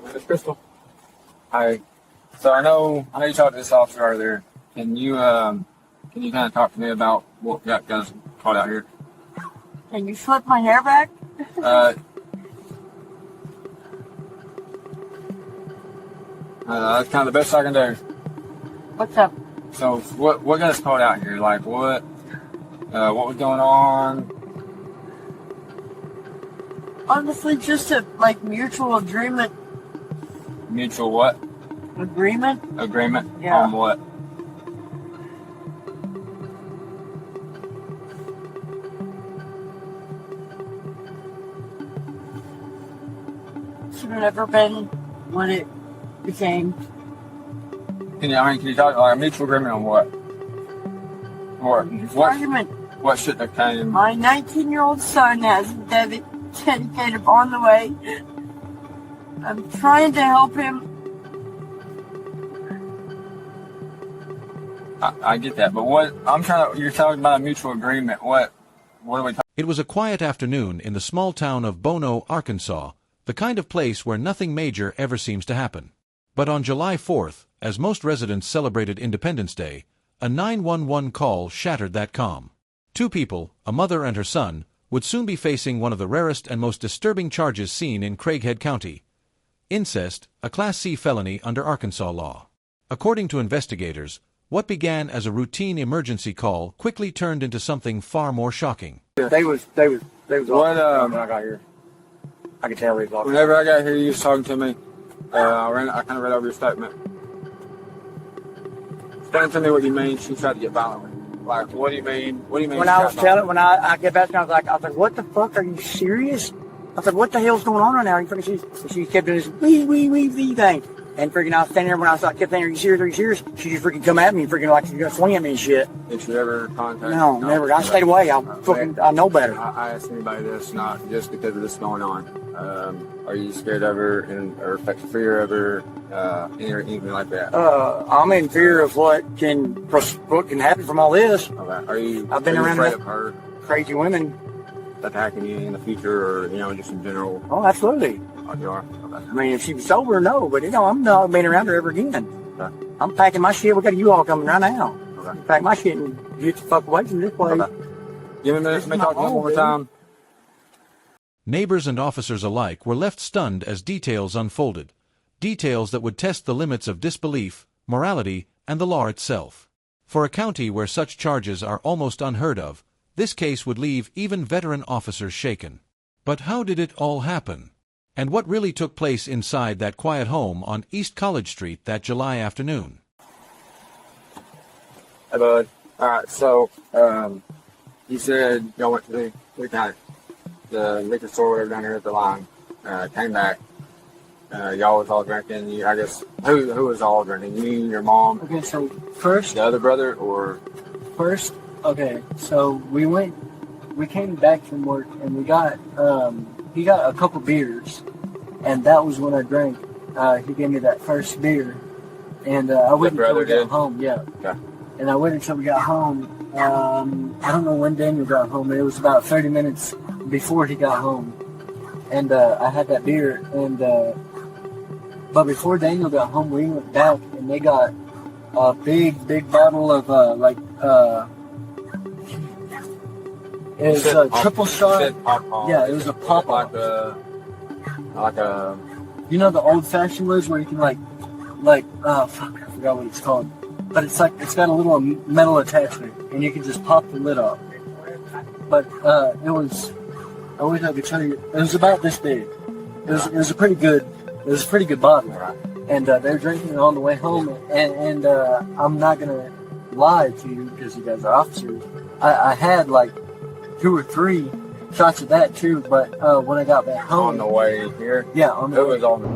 Miss Crystal. Hi. So I know you talked to this officer earlier. Can you kind of talk to me about what got guys caught out here? Can you flip my hair back? That's kind of the best I can do. What's up? So what got us caught out here? Like what was going on? Honestly, just a mutual agreement. Mutual what? Agreement? Agreement? Yeah. On what? Should have never been what it became. Can you talk like a mutual agreement on what? What Argument. What shouldn't have came? My 19-year-old son has dedicated on the way. I'm trying to help him. I get that, but you're talking about a mutual agreement. What are we talking? It was a quiet afternoon in the small town of Bono, Arkansas, the kind of place where nothing major ever seems to happen. But on July 4th, as most residents celebrated Independence Day, a 911 call shattered that calm. Two people, a mother and her son, would soon be facing one of the rarest and most disturbing charges seen in Craighead County: incest, a Class C felony under Arkansas law. According to investigators, what began as a routine emergency call quickly turned into something far more shocking. They was What, when I got here. I could tell they was Whenever I got here, you was talking to me. I kind of read over your statement. Explain to me what you mean. She tried to get violent with you. Like, what do you mean? What do you mean? When I get back, I was like, what the fuck? Are you serious? I said, what the hell's going on right now? And she kept doing this wee thing. And freaking, I was standing there when I kept saying, are you serious? She just freaking come at me and freaking like she's gonna swing at me and shit. Did you ever contact? No, never. I stayed away. I know better. I asked anybody this, not just because of this going on. Are you scared of her or fear of her, anything like that? I'm in fear of what can happen from all this. Okay. I've been around afraid of her crazy women attacking you in the future, or just in general? Oh, absolutely. Oh, you are? Okay. I mean, if she was sober, no, but I'm not being around her ever again. Okay. I'm packing my shit. We got a U-Haul coming right now. Okay. Pack my shit and get the fuck away from this place. Okay. Give me a minute. Let me talk to you one more time. Neighbors and officers alike were left stunned as details unfolded. Details that would test the limits of disbelief, morality, and the law itself. For a county where such charges are almost unheard of, this case would leave even veteran officers shaken. But how did it all happen? And what really took place inside that quiet home on East College Street that July afternoon? Hey, bud. All right, so you said y'all went to the liquor store, whatever, down here at the line. Came back. Y'all was all drinking. I guess who was all drinking? You, your mom? Okay, so first, the other brother, or first. Okay, so we came back from work and we got he got a couple beers, and that was when I drank. He gave me that first beer, and I waited until we got home. Yeah. Okay. And I waited until we got home. I don't know when Daniel got home, but it was about 30 minutes before he got home. And I had that beer, and but before Daniel got home, we went back and they got a big bottle of it was a triple shot. Yeah, it was a pop like a you know the old fashioned ones where you can fuck, I forgot what it's called. But it's got a little metal attachment and you can just pop the lid off. But it was, I wish I could tell you, it was about this big. It was a pretty good bottle. And they were drinking it on the way home, and I'm not gonna lie to you because you guys are officers. I had like 2 or 3 shots of that too, but when I got back home on the way here. Yeah, on the way. It was on the.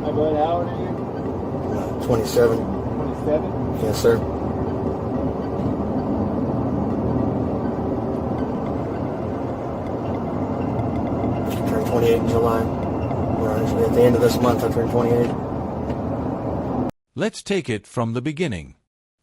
Hi, bud. How old are you? 27. 27? Yes, sir. I turned 28 in July. Actually, at the end of this month, I turned 28. Let's take it from the beginning.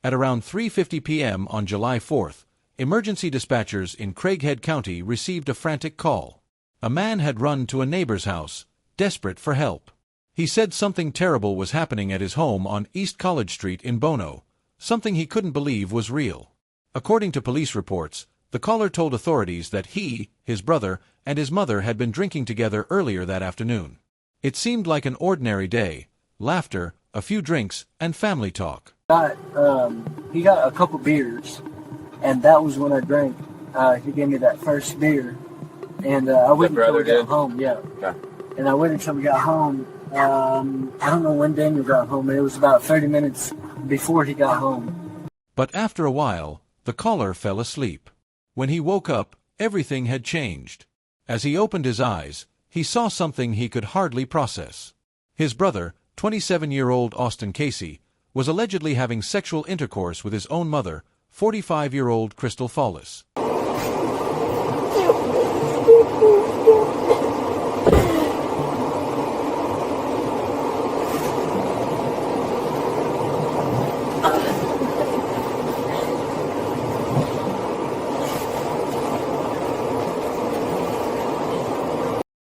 At around 3:50 p.m. on July 4th, emergency dispatchers in Craighead County received a frantic call. A man had run to a neighbor's house, desperate for help. He said something terrible was happening at his home on East College Street in Bono, something he couldn't believe was real. According to police reports, the caller told authorities that he, his brother, and his mother had been drinking together earlier that afternoon. It seemed like an ordinary day: laughter, a few drinks, and family talk. He got a couple beers, and that was when I drank. He gave me that first beer, and I waited until we got home. Yeah. Okay. And I waited until we got home. I don't know when Daniel got home, but it was about 30 minutes before he got home. But after a while, the caller fell asleep. When he woke up, everything had changed. As he opened his eyes, he saw something he could hardly process. His brother, 27-year-old Austin Casey, was allegedly having sexual intercourse with his own mother, 45-year-old Crystal Follis.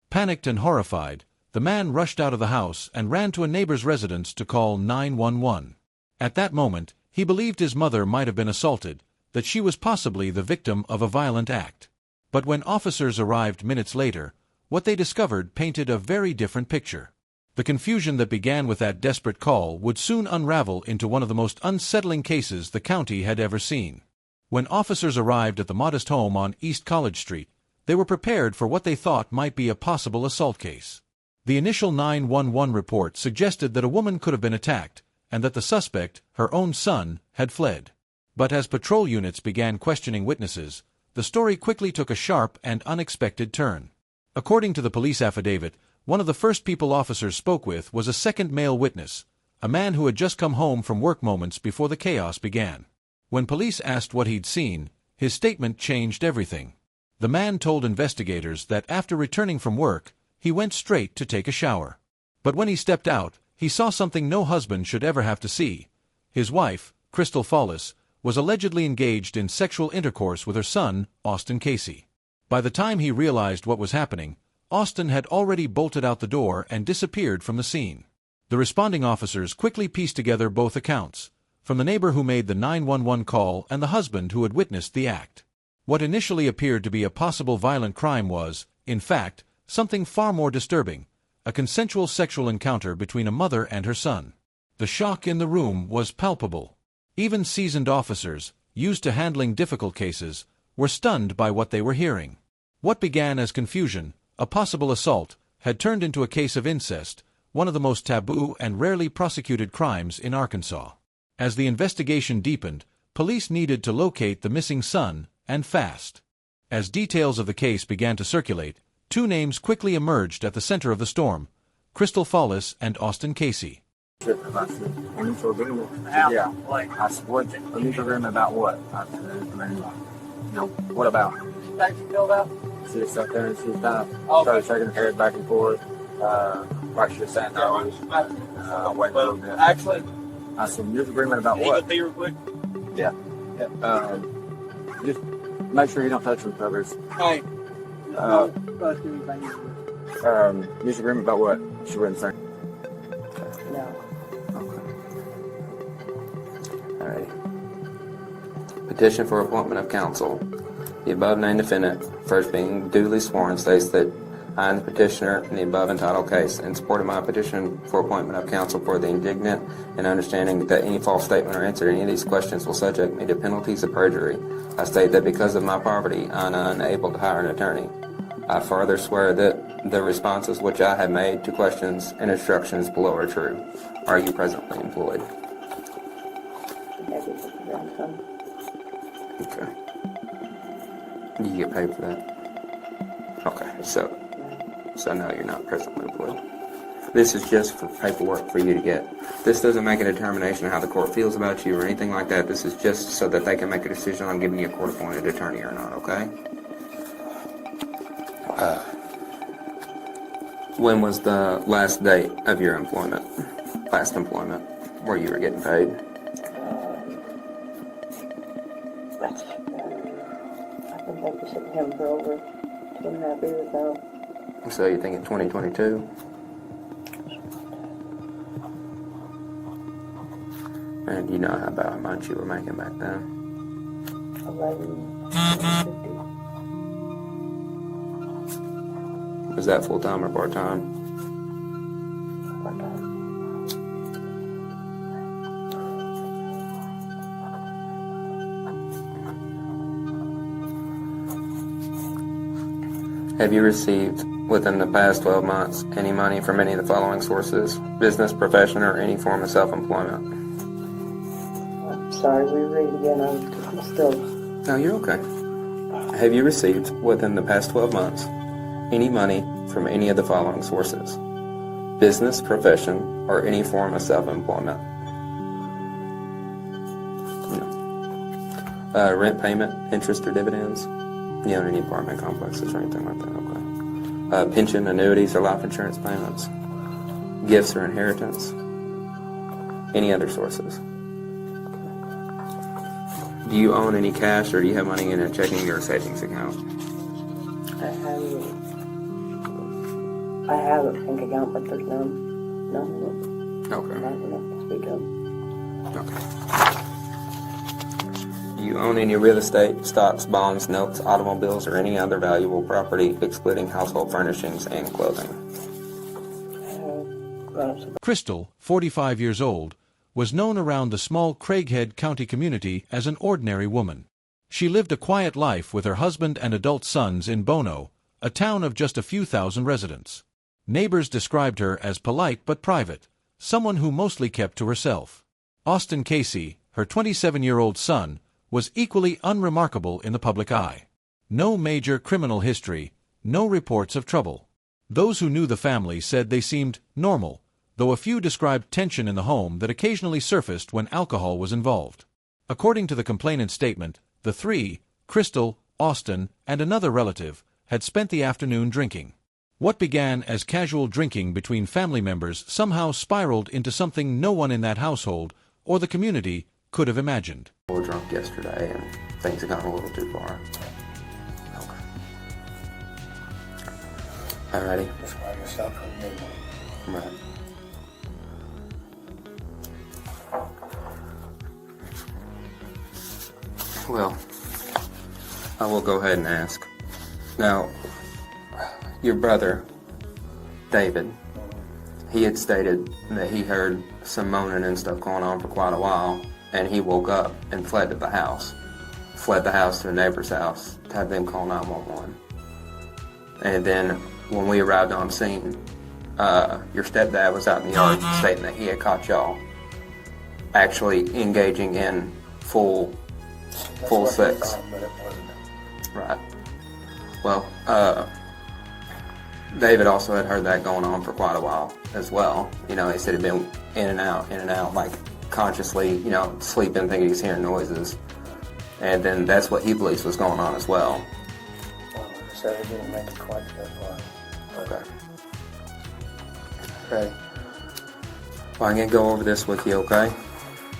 Panicked and horrified, the man rushed out of the house and ran to a neighbor's residence to call 911. At that moment, he believed his mother might have been assaulted, that she was possibly the victim of a violent act. But when officers arrived minutes later, what they discovered painted a very different picture. The confusion that began with that desperate call would soon unravel into one of the most unsettling cases the county had ever seen. When officers arrived at the modest home on East College Street, they were prepared for what they thought might be a possible assault case. The initial 911 report suggested that a woman could have been attacked, and that the suspect, her own son, had fled. But as patrol units began questioning witnesses, the story quickly took a sharp and unexpected turn. According to the police affidavit, one of the first people officers spoke with was a second male witness, a man who had just come home from work moments before the chaos began. When police asked what he'd seen, his statement changed everything. The man told investigators that after returning from work, he went straight to take a shower. But when he stepped out, he saw something no husband should ever have to see. His wife, Crystal Follis, was allegedly engaged in sexual intercourse with her son, Austin Casey. By the time he realized what was happening, Austin had already bolted out the door and disappeared from the scene. The responding officers quickly pieced together both accounts, from the neighbor who made the 911 call and the husband who had witnessed the act. What initially appeared to be a possible violent crime was, in fact, something far more disturbing: a consensual sexual encounter between a mother and her son. The shock in the room was palpable. Even seasoned officers, used to handling difficult cases, were stunned by what they were hearing. What began as confusion, a possible assault, had turned into a case of incest, one of the most taboo and rarely prosecuted crimes in Arkansas. As the investigation deepened, police needed to locate the missing son, and fast. As details of the case began to circulate, two names quickly emerged at the center of the storm: Crystal Follis and Austin Casey. Unusual agreement? Yeah. I said, what? Unusual agreement about what? I said, what about? She was sat there and she was kind of started shaking her head back and forth. Like she was saying, no. Wait a little bit. Actually, I said, unusual agreement about what? real quick. Yeah. Just make sure you don't touch them covers. Hey. Unusual agreement about what? She wouldn't say. No. Alrighty. Petition for appointment of counsel. The above named defendant, first being duly sworn, states that I am the petitioner in the above entitled case, in support of my petition for appointment of counsel for the indignant and understanding that any false statement or answer to any of these questions will subject me to penalties of perjury. I state that because of my poverty, I am unable to hire an attorney. I further swear that the responses which I have made to questions and instructions below are true. Are you presently employed? Okay. Do you get paid for that? Okay, so no, you're not presently employed. This is just for paperwork for you to get. This doesn't make a determination of how the court feels about you or anything like that. This is just so that they can make a decision on giving you a court-appointed attorney or not, okay? When was the last date of your employment? Last employment where you were getting paid? I think I was sitting him for over 2.5 years now. So you think in 2022? And you know about how much you were making back then? 11.50 Was that full-time or part-time? part-time. Have you received, within the past 12 months, any money from any of the following sources? Business, profession, or any form of self-employment? I'm sorry, we read again. I'm still. No, you're okay. Have you received, within the past 12 months, any money from any of the following sources? Business, profession, or any form of self-employment? No. Rent payment, interest, or dividends? You own any apartment complexes or anything like that? Okay. Pension, annuities, or life insurance payments? Gifts or inheritance? Any other sources? Do you own any cash, or do you have money in a checking or savings account? I have a bank account, but there's no, Okay. not enough to speak of. Okay. Do you own any real estate, stocks, bonds, notes, automobiles, or any other valuable property, excluding household furnishings and clothing? Crystal, 45 years old, was known around the small Craighead County community as an ordinary woman. She lived a quiet life with her husband and adult sons in Bono, a town of just a few thousand residents. Neighbors described her as polite but private, someone who mostly kept to herself. Austin Casey, her 27-year-old son, was equally unremarkable in the public eye. No major criminal history, no reports of trouble. Those who knew the family said they seemed normal, though a few described tension in the home that occasionally surfaced when alcohol was involved. According to the complainant's statement, the three, Crystal, Austin, and another relative, had spent the afternoon drinking. What began as casual drinking between family members somehow spiraled into something no one in that household or the community could have imagined. We were drunk yesterday and things have gone a little too far. Okay. Alrighty. Describe yourself from me. Right. Well, I will go ahead and ask. Now, your brother, David, he had stated that he heard some moaning and stuff going on for quite a while, and he woke up and fled to the house. Fled the house to a neighbor's house to have them call 911. And then when we arrived on scene, your stepdad was out in the yard stating that he had caught y'all actually engaging in full sex. Right. Well, David also had heard that going on for quite a while as well. You know, he said he'd been in and out, like consciously, you know, sleeping, thinking he's hearing noises. And then that's what he believes was going on as well. So he didn't make it quite that far. Okay. Ready? Well, I'm going to go over this with you, okay?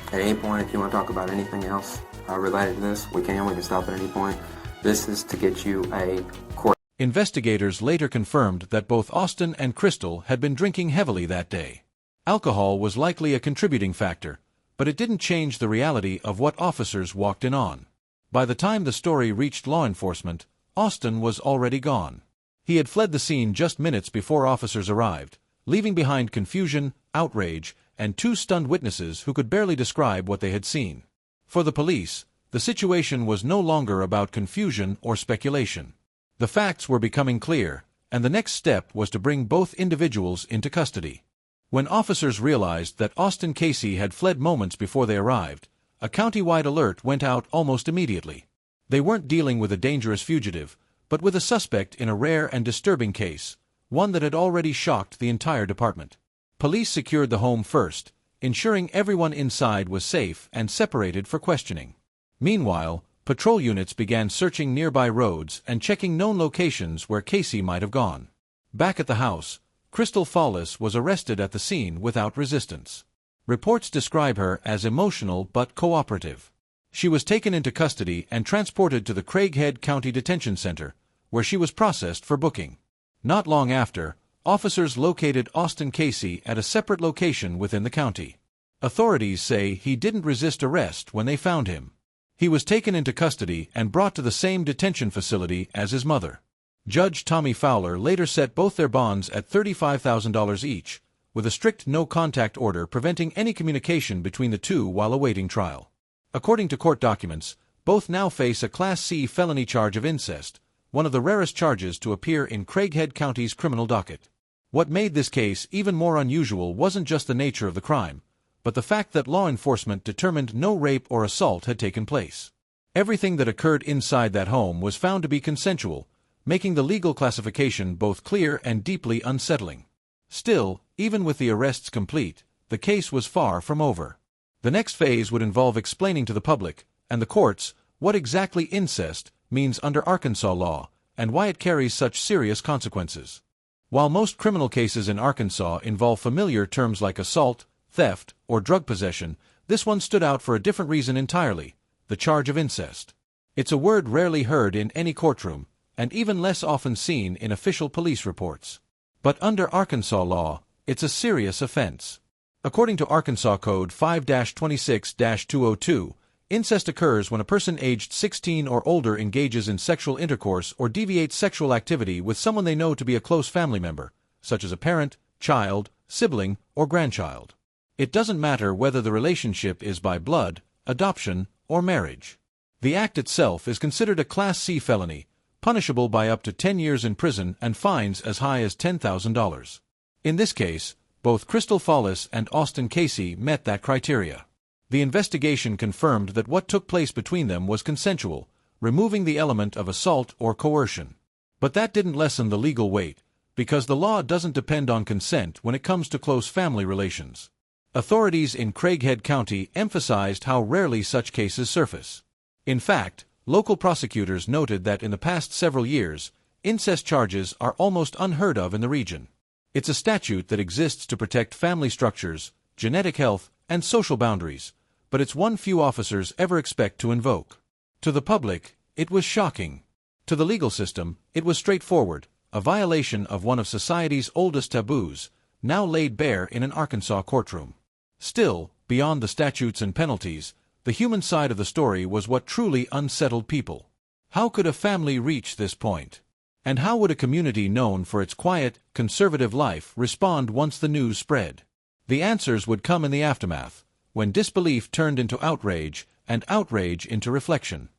At any point, if you want to talk about anything else related to this, we can stop at any point. This is to get you a court. Investigators later confirmed that both Austin and Crystal had been drinking heavily that day. Alcohol was likely a contributing factor, but it didn't change the reality of what officers walked in on. By the time the story reached law enforcement, Austin was already gone. He had fled the scene just minutes before officers arrived, leaving behind confusion, outrage, and two stunned witnesses who could barely describe what they had seen. For the police, the situation was no longer about confusion or speculation. The facts were becoming clear, and the next step was to bring both individuals into custody. When officers realized that Austin Casey had fled moments before they arrived, a county-wide alert went out almost immediately. They weren't dealing with a dangerous fugitive, but with a suspect in a rare and disturbing case, one that had already shocked the entire department. Police secured the home first, ensuring everyone inside was safe and separated for questioning. Meanwhile, patrol units began searching nearby roads and checking known locations where Casey might have gone. Back at the house, Crystal Fallis was arrested at the scene without resistance. Reports describe her as emotional but cooperative. She was taken into custody and transported to the Craighead County Detention Center, where she was processed for booking. Not long after, officers located Austin Casey at a separate location within the county. Authorities say he didn't resist arrest when they found him. He was taken into custody and brought to the same detention facility as his mother. Judge Tommy Fowler later set both their bonds at $35,000 each, with a strict no-contact order preventing any communication between the two while awaiting trial. According to court documents, both now face a Class C felony charge of incest, one of the rarest charges to appear in Craighead County's criminal docket. What made this case even more unusual wasn't just the nature of the crime, but the fact that law enforcement determined no rape or assault had taken place. Everything that occurred inside that home was found to be consensual, making the legal classification both clear and deeply unsettling. Still, even with the arrests complete, the case was far from over. The next phase would involve explaining to the public, and the courts, what exactly incest means under Arkansas law, and why it carries such serious consequences. While most criminal cases in Arkansas involve familiar terms like assault, theft, or drug possession, this one stood out for a different reason entirely: the charge of incest. It's a word rarely heard in any courtroom, and even less often seen in official police reports. But under Arkansas law, it's a serious offense. According to Arkansas Code 5-26-202, incest occurs when a person aged 16 or older engages in sexual intercourse or deviates sexual activity with someone they know to be a close family member, such as a parent, child, sibling, or grandchild. It doesn't matter whether the relationship is by blood, adoption, or marriage. The act itself is considered a Class C felony, punishable by up to 10 years in prison and fines as high as $10,000. In this case, both Crystal Follis and Austin Casey met that criteria. The investigation confirmed that what took place between them was consensual, removing the element of assault or coercion. But that didn't lessen the legal weight, because the law doesn't depend on consent when it comes to close family relations. Authorities in Craighead County emphasized how rarely such cases surface. In fact, local prosecutors noted that in the past several years, incest charges are almost unheard of in the region. It's a statute that exists to protect family structures, genetic health, and social boundaries, but it's one few officers ever expect to invoke. To the public, it was shocking. To the legal system, it was straightforward, a violation of one of society's oldest taboos, now laid bare in an Arkansas courtroom. Still, beyond the statutes and penalties, the human side of the story was what truly unsettled people. How could a family reach this point? And how would a community known for its quiet, conservative life respond once the news spread? The answers would come in the aftermath, when disbelief turned into outrage, and outrage into reflection.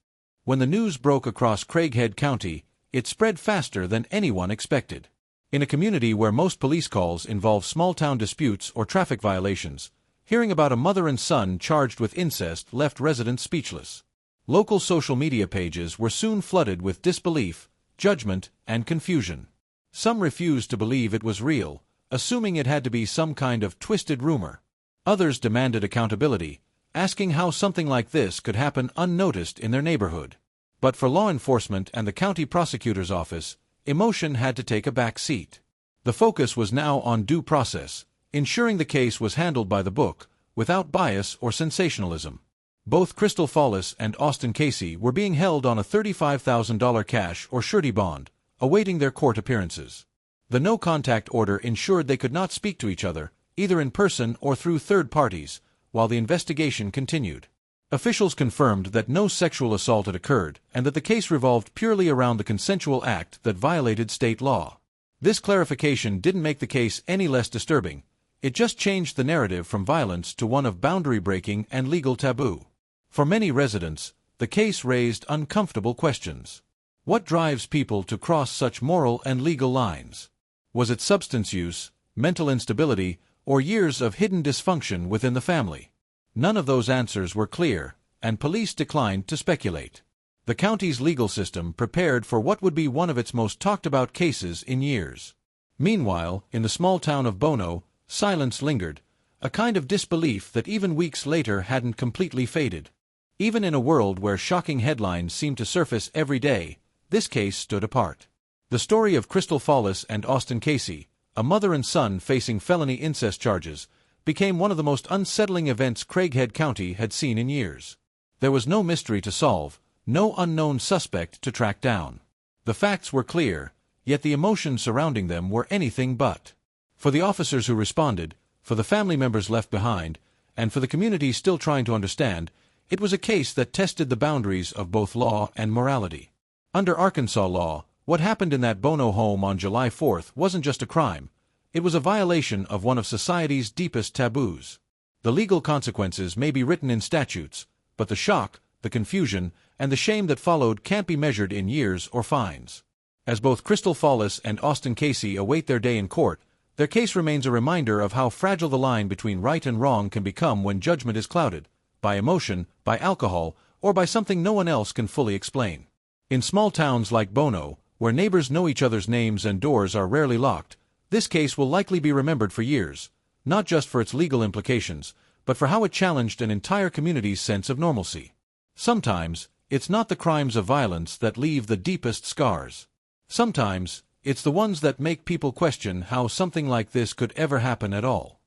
When the news broke across Craighead County, it spread faster than anyone expected. In a community where most police calls involve small-town disputes or traffic violations, hearing about a mother and son charged with incest left residents speechless. Local social media pages were soon flooded with disbelief, judgment, and confusion. Some refused to believe it was real, assuming it had to be some kind of twisted rumor. Others demanded accountability, asking how something like this could happen unnoticed in their neighborhood. But for law enforcement and the county prosecutor's office, emotion had to take a back seat. The focus was now on due process, ensuring the case was handled by the book, without bias or sensationalism. Both Crystal Follis and Austin Casey were being held on a $35,000 cash or surety bond, awaiting their court appearances. The no-contact order ensured they could not speak to each other, either in person or through third parties, while the investigation continued. Officials confirmed that no sexual assault had occurred and that the case revolved purely around the consensual act that violated state law. This clarification didn't make the case any less disturbing. It just changed the narrative from violence to one of boundary breaking and legal taboo. For many residents, the case raised uncomfortable questions. What drives people to cross such moral and legal lines? Was it substance use, mental instability, or years of hidden dysfunction within the family? None of those answers were clear, and police declined to speculate. The county's legal system prepared for what would be one of its most talked-about cases in years. Meanwhile, in the small town of Bono, silence lingered, a kind of disbelief that even weeks later hadn't completely faded. Even in a world where shocking headlines seemed to surface every day, this case stood apart. The story of Crystal Follis and Austin Casey, a mother and son facing felony incest charges, became one of the most unsettling events Craighead County had seen in years. There was no mystery to solve, no unknown suspect to track down. The facts were clear, yet the emotions surrounding them were anything but. For the officers who responded, for the family members left behind, and for the community still trying to understand, it was a case that tested the boundaries of both law and morality. Under Arkansas law, what happened in that Bono home on July 4th wasn't just a crime. It was a violation of one of society's deepest taboos. The legal consequences may be written in statutes, but the shock, the confusion, and the shame that followed can't be measured in years or fines. As both Crystal Fawless and Austin Casey await their day in court, their case remains a reminder of how fragile the line between right and wrong can become when judgment is clouded by emotion, by alcohol, or by something no one else can fully explain. In small towns like Bono, where neighbors know each other's names and doors are rarely locked, this case will likely be remembered for years, not just for its legal implications, but for how it challenged an entire community's sense of normalcy. Sometimes, it's not the crimes of violence that leave the deepest scars. Sometimes, it's the ones that make people question how something like this could ever happen at all.